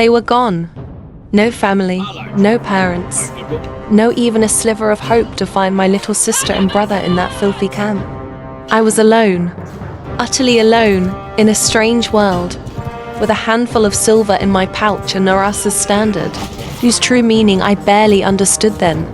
They were gone. No family, no parents, no even a sliver of hope to find my little sister and brother in that filthy camp. I was alone, utterly alone, in a strange world, with a handful of silver in my pouch and Narasa's standard, whose true meaning I barely understood then.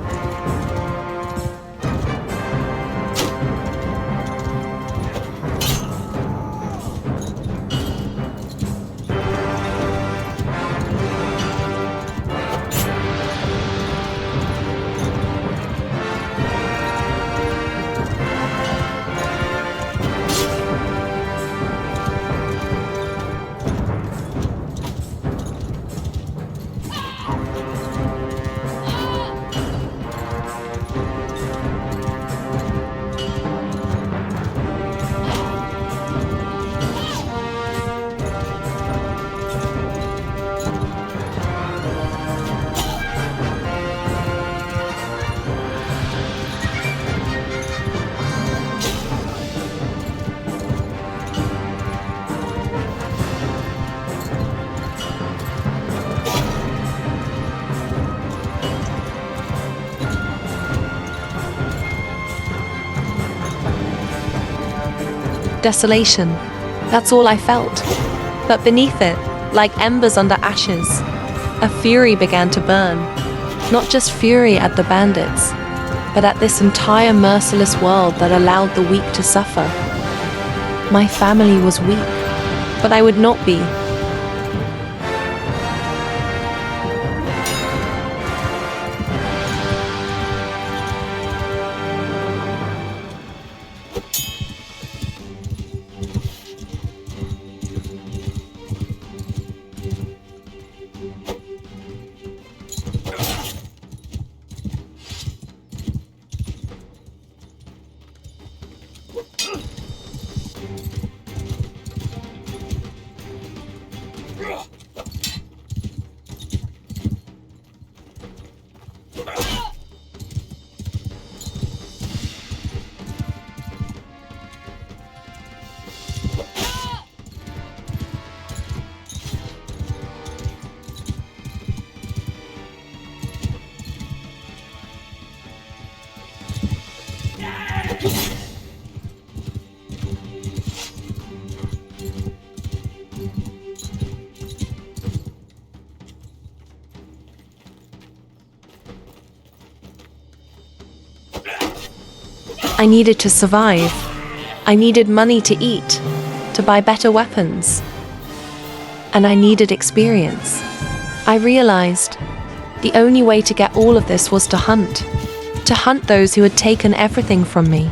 Desolation. That's all I felt. But beneath it, like embers under ashes, a fury began to burn. Not just fury at the bandits, but at this entire merciless world that allowed the weak to suffer. My family was weak, but I would not be. I needed to survive. I needed money to eat, to buy better weapons. And I needed experience. I realized the only way to get all of this was to hunt those who had taken everything from me.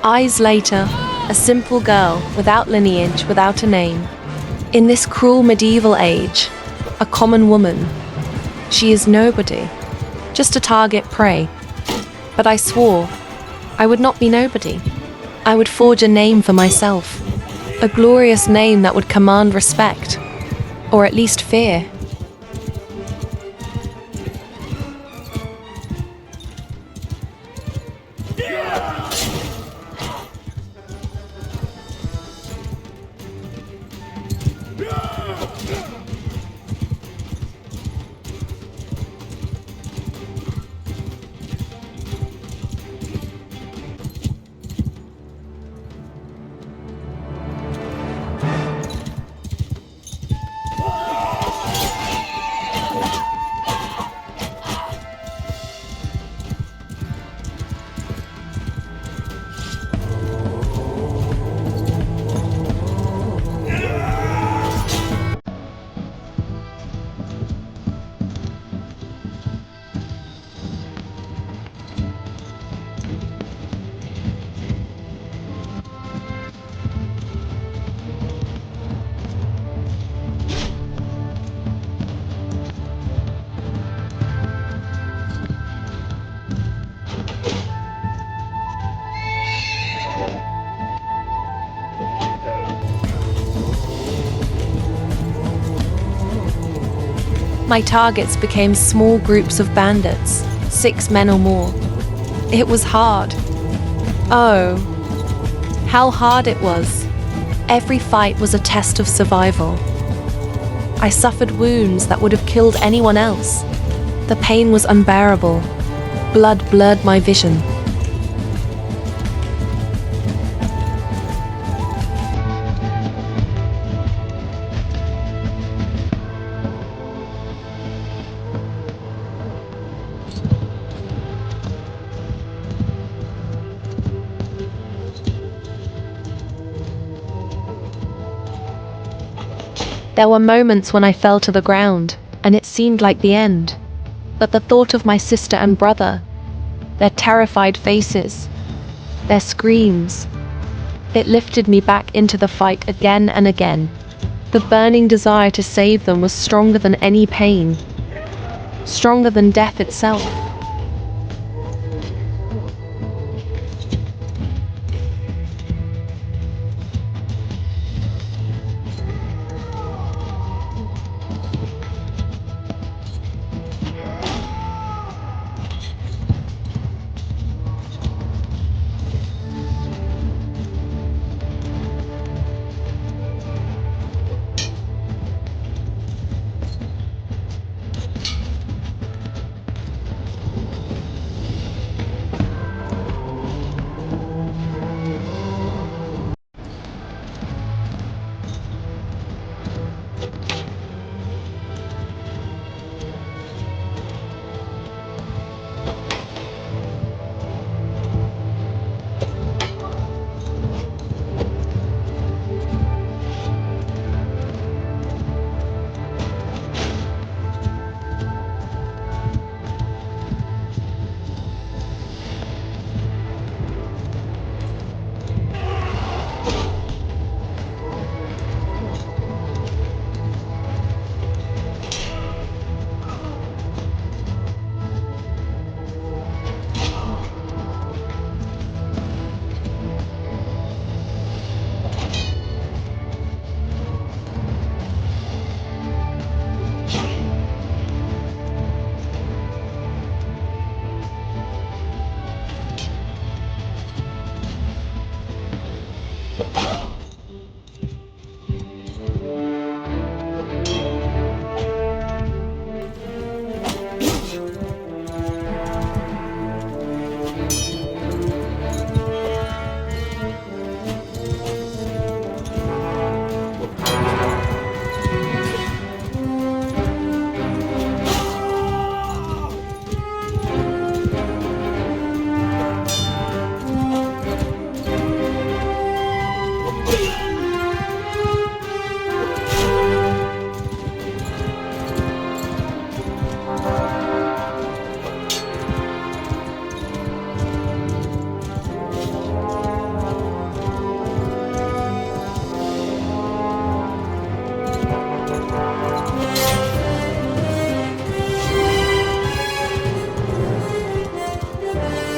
Eyes later, a simple girl, without lineage, without a name. In this cruel medieval age, a common woman. She is nobody, just a target prey. But I swore I would not be nobody. I would forge a name for myself, a glorious name that would command respect, or at least fear. My targets became small groups of bandits, 6 men or more. It was hard. Oh, how hard it was. Every fight was a test of survival. I suffered wounds that would have killed anyone else. The pain was unbearable. Blood blurred my vision. There were moments when I fell to the ground, and it seemed like the end. But the thought of my sister and brother, their terrified faces, their screams, it lifted me back into the fight again and again. The burning desire to save them was stronger than any pain, stronger than death itself.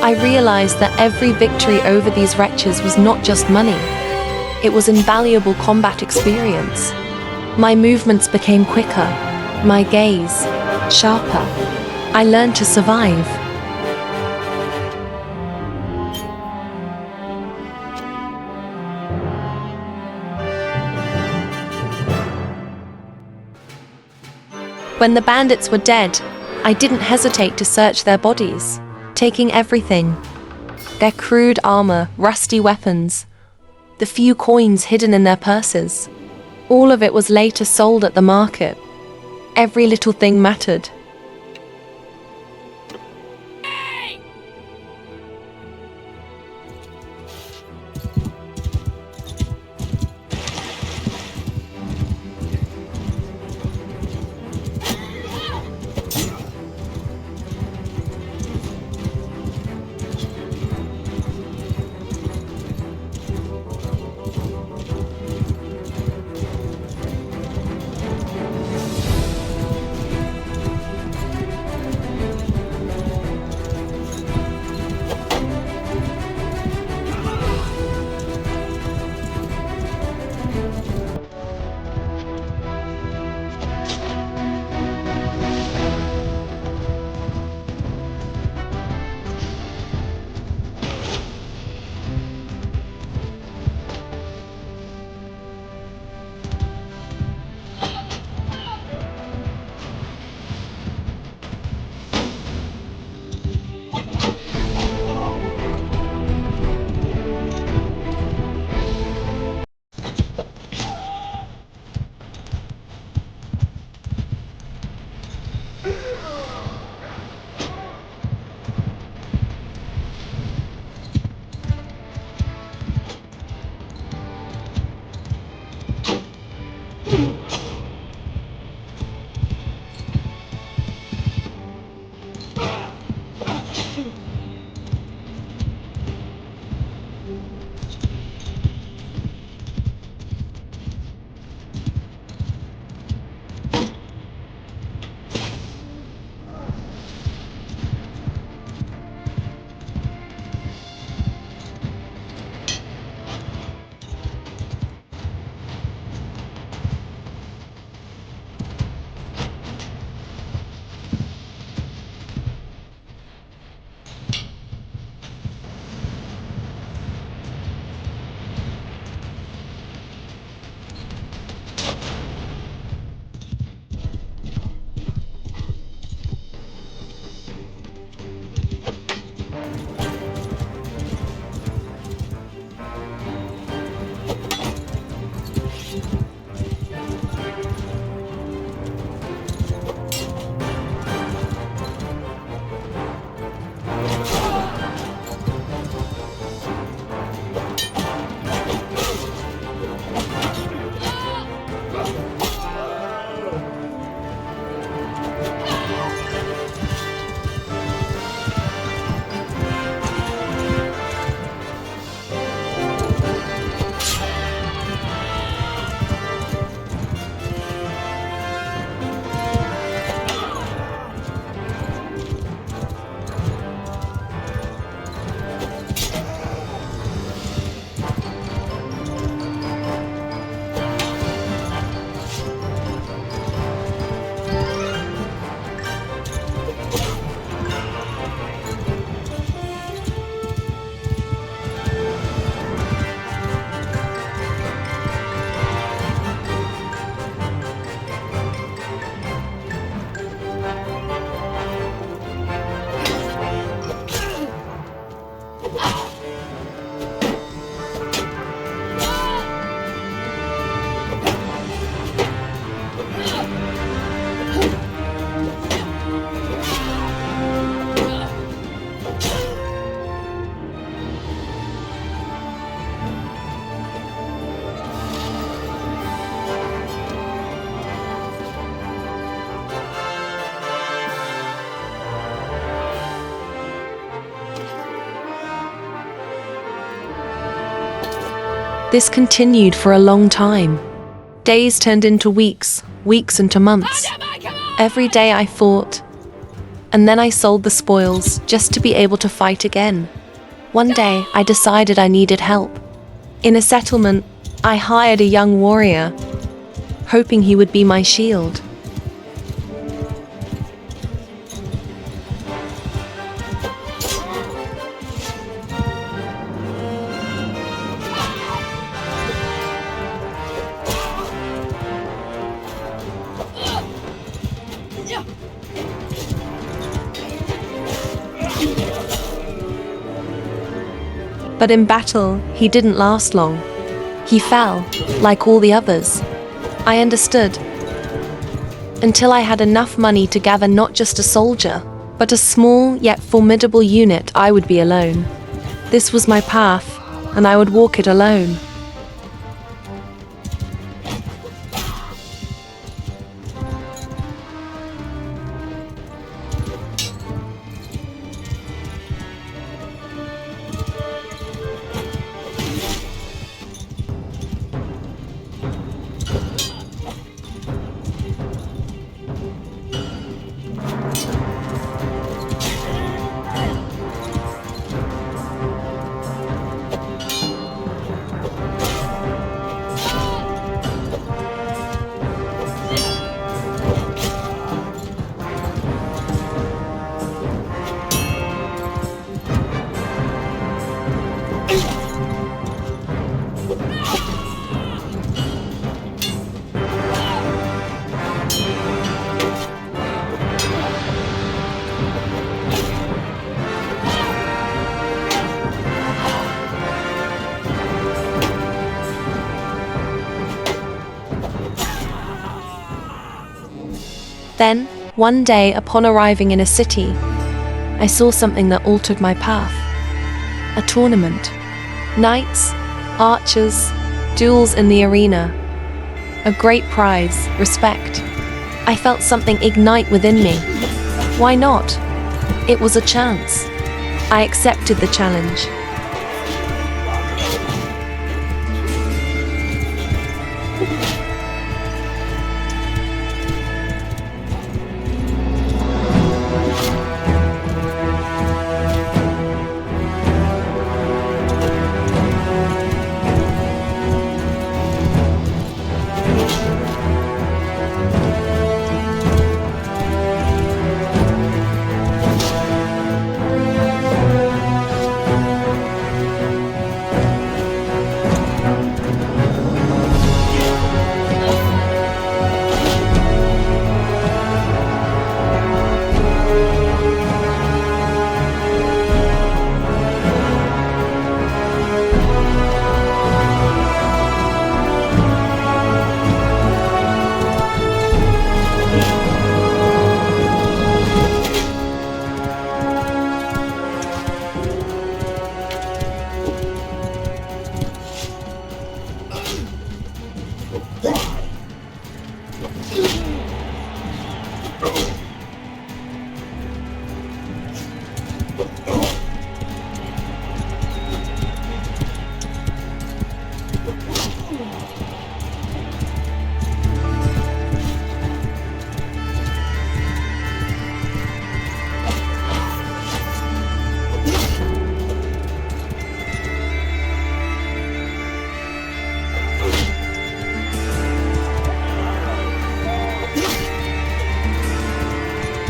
I realized that every victory over these wretches was not just money. It was invaluable combat experience. My movements became quicker, my gaze sharper. I learned to survive. When the bandits were dead, I didn't hesitate to search their bodies, taking everything. Their crude armor, rusty weapons, the few coins hidden in their purses. All of it was later sold at the market. Every little thing mattered. This continued for a long time. Days turned into weeks, weeks into months. Every day I fought. and then I sold the spoils just to be able to fight again. One day, I decided I needed help. In a settlement, I hired a young warrior, hoping he would be my shield. But in battle, he didn't last long. He fell, like all the others. I understood. Until I had enough money to gather not just a soldier, but a small yet formidable unit, I would be alone. This was my path, and I would walk it alone. Then, one day, upon arriving in a city, I saw something that altered my path. A tournament. Knights, archers, duels in the arena. A great prize, respect. I felt something ignite within me. Why not? It was a chance. I accepted the challenge.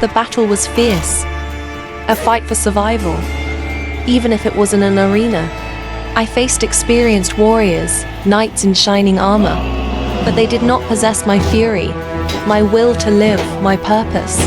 The battle was fierce, a fight for survival, even if it was in an arena. I faced experienced warriors, knights in shining armor, but they did not possess my fury, my will to live, my purpose.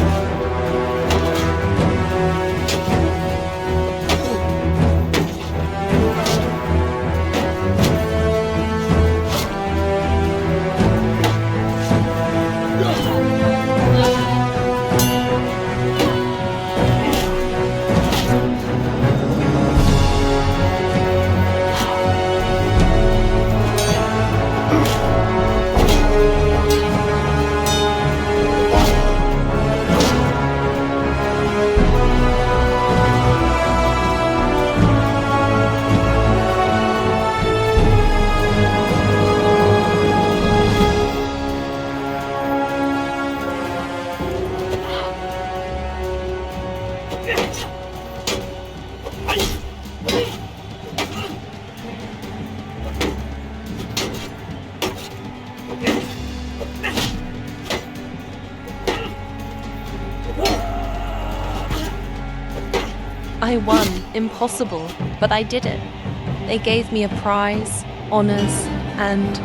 I won. Impossible. But I did it. They gave me a prize, honors, and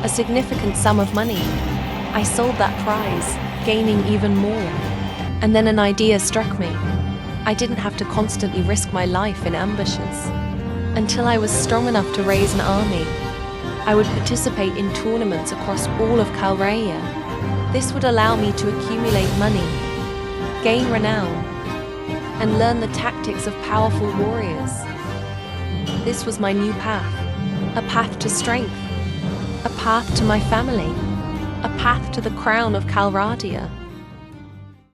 a significant sum of money. I sold that prize, gaining even more. And then an idea struck me. I didn't have to constantly risk my life in ambushes. Until I was strong enough to raise an army, I would participate in tournaments across all of Calradia. This would allow me to accumulate money, gain renown, and learn the tactics of powerful warriors. This was my new path, a path to strength, a path to my family, a path to the crown of Calradia.